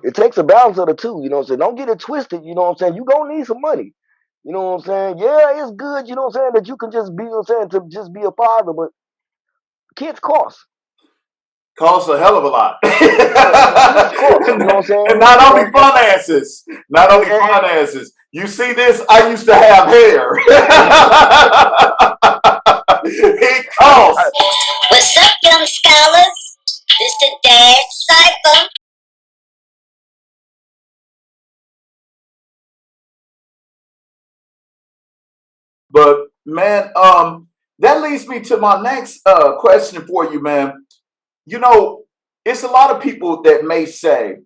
it takes a balance of the two. You know what I'm saying? Don't get it twisted. You know what I'm saying? You gonna need some money. You know what I'm saying? Yeah, it's good. You know what I'm saying, that you can just be. You know what I'm saying, to just be a father, but kids cost. Costs a hell of a lot. Kids cost. You know what I'm And saying? not only And finances, not and, only and, finances. You see this? I used to have hair. It costs. What's up, young scholars? This the Dad Cypher. But man, that leads me to my next question for you, man. You know, it's a lot of people that may say,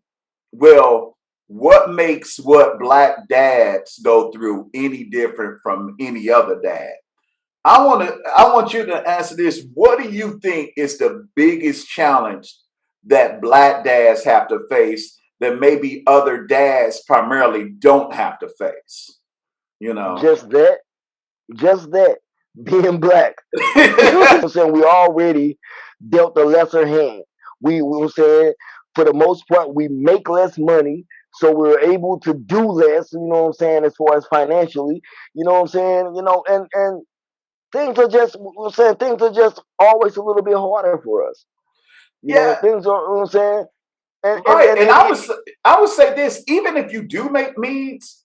well, what makes what black dads go through any different from any other dad? I want you to answer this. What do you think is the biggest challenge that black dads have to face that maybe other dads primarily don't have to face? You know. just that, just that, being black. You know what I'm saying? We already dealt a lesser hand. We were saying, for the most part, we make less money, so we're able to do less. You know what I'm saying? As far as financially, you know what I'm saying? And things are just, we're saying, things are just always a little bit harder for us. Yeah, Things are. You know what I'm saying? And and right. and, And and it, I would say this, even if you do make means,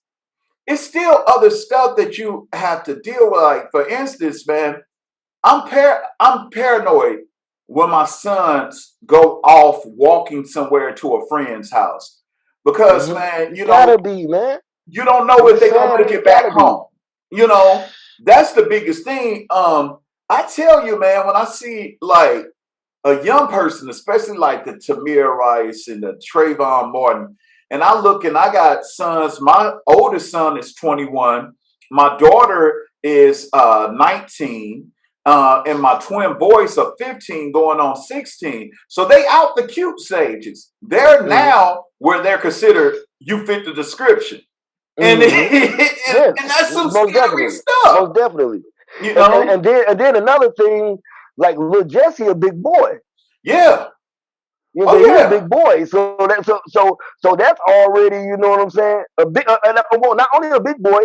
it's still other stuff that you have to deal with. Like for instance, man, I'm paranoid when my sons go off walking somewhere to a friend's house because mhm. man, You gotta be, man. you don't know I'm if just they're gonna saying, make man. You it back gotta be. home. You know, that's the biggest thing. I tell you, man, when I see like a young person, especially like the Tamir Rice and the Trayvon Martin, and I look and I got sons. My oldest son is 21. My daughter is 19. And my twin boys are 15 going on 16. So they out the cute stages. They're Hmm. now where they're considered you fit the description. And, Hmm. Yes, and that's some most scary definitely, stuff, most definitely. you And and, know? and then and then another thing, like little Jesse, a big boy. Yeah. You know, Oh what I'm saying, he a yeah. big boy. So that's already, you know what I'm saying, a big. Well, not only a big boy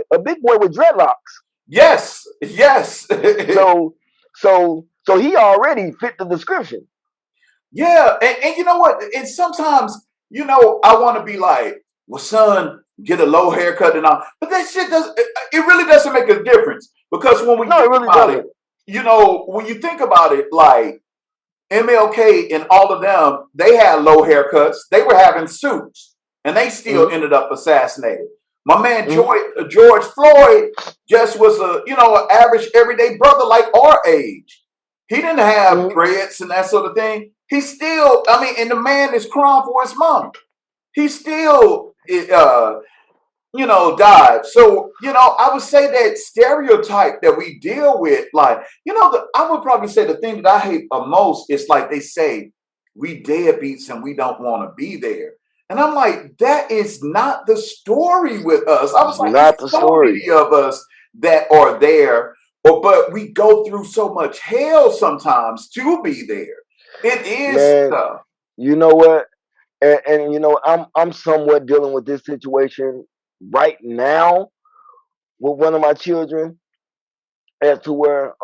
with dreadlocks. Yes. Yes. So so he already fit the description. Yeah, and you know what? And sometimes, I want to be like, well, son, get a low haircut and all. But that shit it really doesn't make a difference. Because when we No, it think really about it, doesn't. when you think about it, like MLK and all of them, they had low haircuts. They were having suits, and they still Hmm. ended up assassinated. My man Hmm. George Floyd just was an average everyday brother like our age. He didn't have Hmm. dreads and that sort of thing. He still, I mean, and the man is crying for his mom. He still, died. So, I would say that stereotype that we deal with, like, I would probably say the thing that I hate most is like they say, we deadbeats and we don't want to be there. And I'm like, that is not the story with us. I was It's like, it's not the so story. many of us that are there, but we go through so much hell sometimes to be there. It is Man, tough. you know what? And I'm somewhat dealing with this situation right now with one of my children, as to where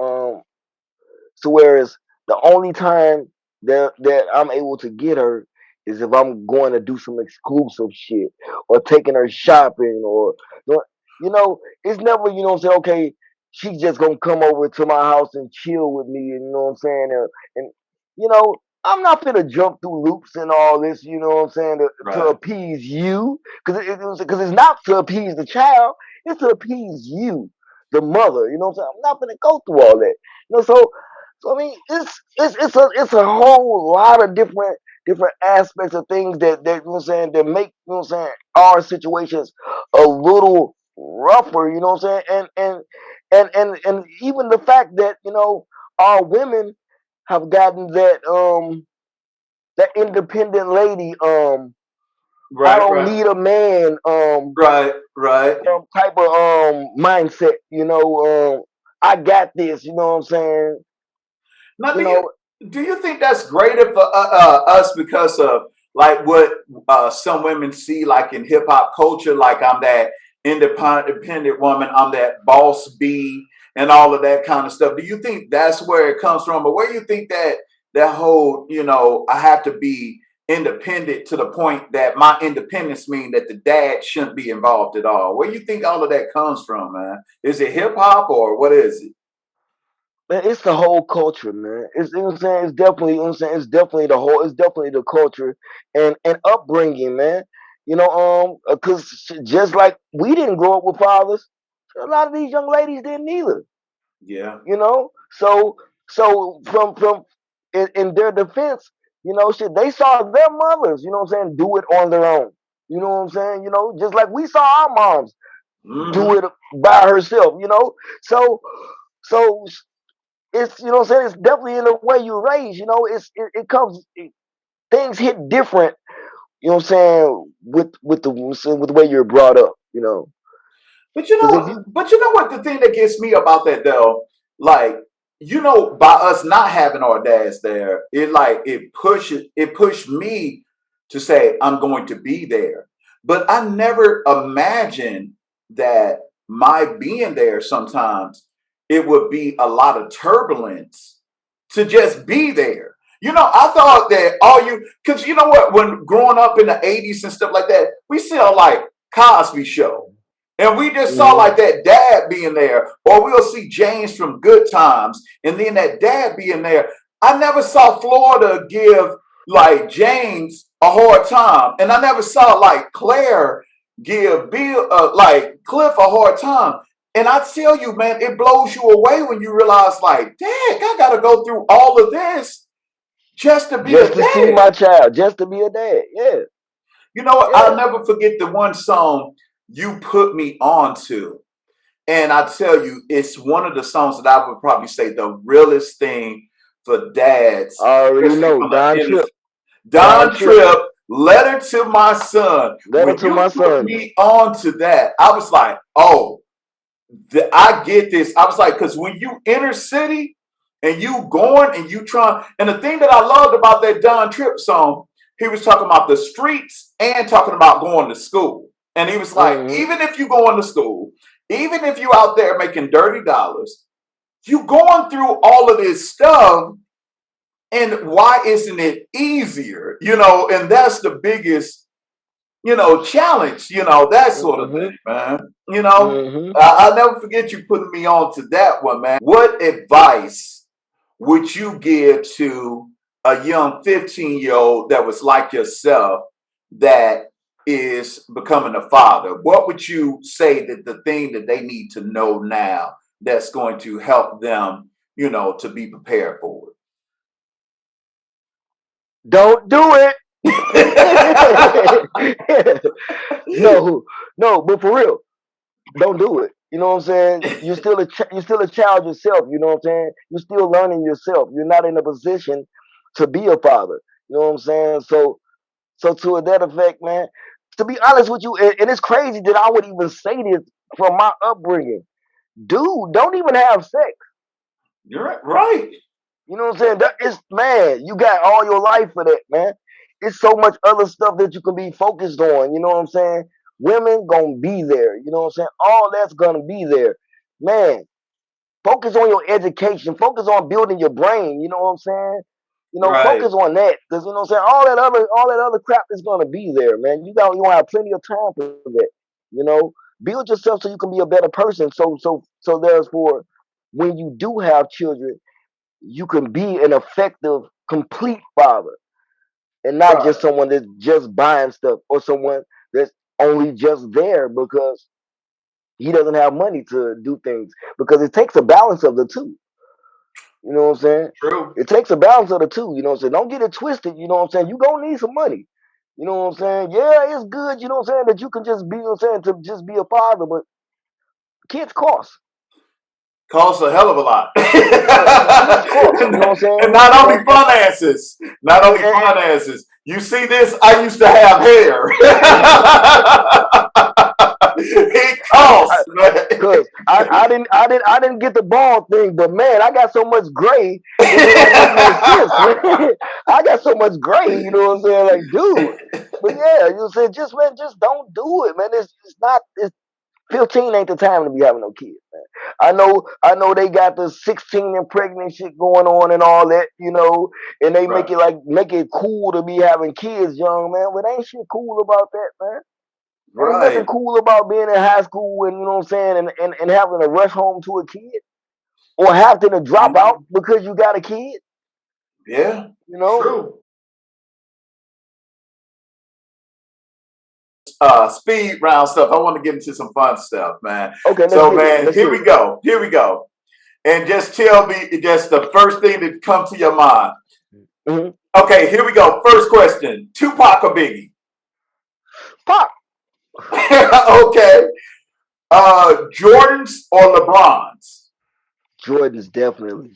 is the only time that I'm able to get her is if I'm going to do some exclusive shit or taking her shopping, or it's never, what I'm saying, okay, she's just gonna come over to my house and chill with me, and you know what I'm saying, and you know I'm not gonna jump through loops and all this, you know what I'm saying, to Right. appease you, because it's not to appease the child, it's to appease you, the mother. You know what I'm saying? I'm not gonna go through all that. So I mean, it's a whole lot of different aspects of things that you know what I'm saying, that make, you know what I'm saying, our situations a little rougher. You know what I'm saying? And even the fact that our women have gotten that independent lady, I Right, don't right, need a man, right, right. type of mindset. I got this. You know what I'm saying? Now, You know. do you think that's greater for us because of? like what some women see like in hip hop culture, like I'm that independent woman, I'm that boss bee and all of that kind of stuff. Do you think that's where it comes from? Or where you think that that whole, I have to be independent to the point that my independence mean that the dad shouldn't be involved at all? Where you think all of that comes from, man? Is it hip hop or what is it? Man, it's the whole culture, man. It's, you know what I'm saying. It's definitely, you know what I'm saying. It's definitely the whole. It's definitely the culture and upbringing, man. Because just like we didn't grow up with fathers, a lot of these young ladies didn't either. Yeah. So from in their defense, shit, they saw their mothers, you know what I'm saying, do it on their own. You know what I'm saying? Just like we saw our moms do Hmm. it by herself. So it's, you know what I'm saying, it's definitely in the way you raise. It comes, things hit different. You know what I'm saying, with the way you're brought up. Because if you But you know what the thing that gets me about that though, like, by us not having our dads there, it pushed me to say I'm going to be there. But I never imagined that my being there sometimes it would be a lot of turbulence to just be there. I thought that because you know what, when growing up in the 80s and stuff like that, we saw like Cosby Show. And we just saw mhm. like that dad being there, or we'll see James from Good Times, and then that dad being there. I never saw Florida give like James a hard time, and I never saw like Claire give Bill like Cliff a hard time. And I tell you, man, it blows you away when you realize, like, dang, I got to go through all of this just to be a Just to see dad. my child, just to be a dad. Yeah, You know what? I'll yeah. never forget the one song you put me on to. And I tell you, it's one of the songs that I would probably say the realest thing for dads, I already especially know. from the Don innocent. Trip. Don Don Trip. Tripp, Letter to My Son. Letter When to you my put son. me on to that, I was like, oh, I get this. I was like, because when you inner city and you going and you trying, and the thing that I loved about that Don Tripp song, he was talking about the streets and talking about going to school. And he was like, Hmm. even if you going to school, even if you out there making dirty dollars, you going through all of this stuff, and why isn't it easier? And that's the biggest, challenge, that sort of Hmm. thing, man. You know, Hmm. I'll never forget you putting me on to that one, man. What advice would you give to a young 15-year-old that was like yourself that is becoming a father? What would you say that the thing that they need to know now that's going to help them, to be prepared for Don't do it. No, no, but for real, don't do it. You know what I'm saying? You're it? still you're still a child yourself. You know what I'm saying? You're still learning yourself. You're not in a position to be a father. You know what I'm saying? So to that effect, man. To be honest with you, and it's crazy that I would even say this from my upbringing. Dude, don't even have sex. You're right. You know what I'm saying? That is, man, you got all your life for that, man. It's so much other stuff that you can be focused on. You know what I'm saying? Women gonna be there. You know what I'm saying? All that's gonna be there. Man, focus on your education. Focus on building your brain. You know what I'm saying? Right. Focus on that. Because you know what I'm saying? All that other crap is gonna be there, man. You gonna have plenty of time for that. You know, build yourself so you can be a better person. So therefore, when you do have children, you can be an effective, complete father, and not just Right. someone that's just buying stuff or someone that's only just there because he doesn't have money to do things. Because it takes a balance of the two. You know what I'm saying? True. It takes a balance of the two. You know what I'm saying? Don't get it twisted. You know what I'm saying? You gonna need some money. You know what I'm saying? Yeah, it's good. You know what I'm saying? That you can just be, you know what I'm saying, to just be a father, but kids cost. Costs a hell of a lot. Kids cost. You know what I'm And saying? not You only know, finances, not and, only and, finances. You see this? I used to have hair. and It costs, man. Cause I didn't get the ball thing, but man, I got so much gray, it don't make no sense, man. I got so much gray, you know what I'm saying? Like, dude. But yeah, you said just man, just don't do it, man. It's not it's 15 ain't the time to be having no kids, man. I know they got the 16 and pregnant shit going on and all that, you know, and they Right. make it cool to be having kids young, man. But ain't shit cool about that, man. Ain't nothing Right. cool about being in high school and you know what I'm saying and having to rush home to a kid or having to drop out Mhm. because you got a kid, Yeah. you know? True. Speed round stuff. I want to get into some fun stuff, man. Okay, let's So, get it. man, Let's get here it. we go. Here we go. And just tell me just the first thing that comes to your mind. Mm-hmm. Okay, here we go. First question: Tupac or Biggie? Pop. Okay. Jordans or LeBrons? Jordan's definitely.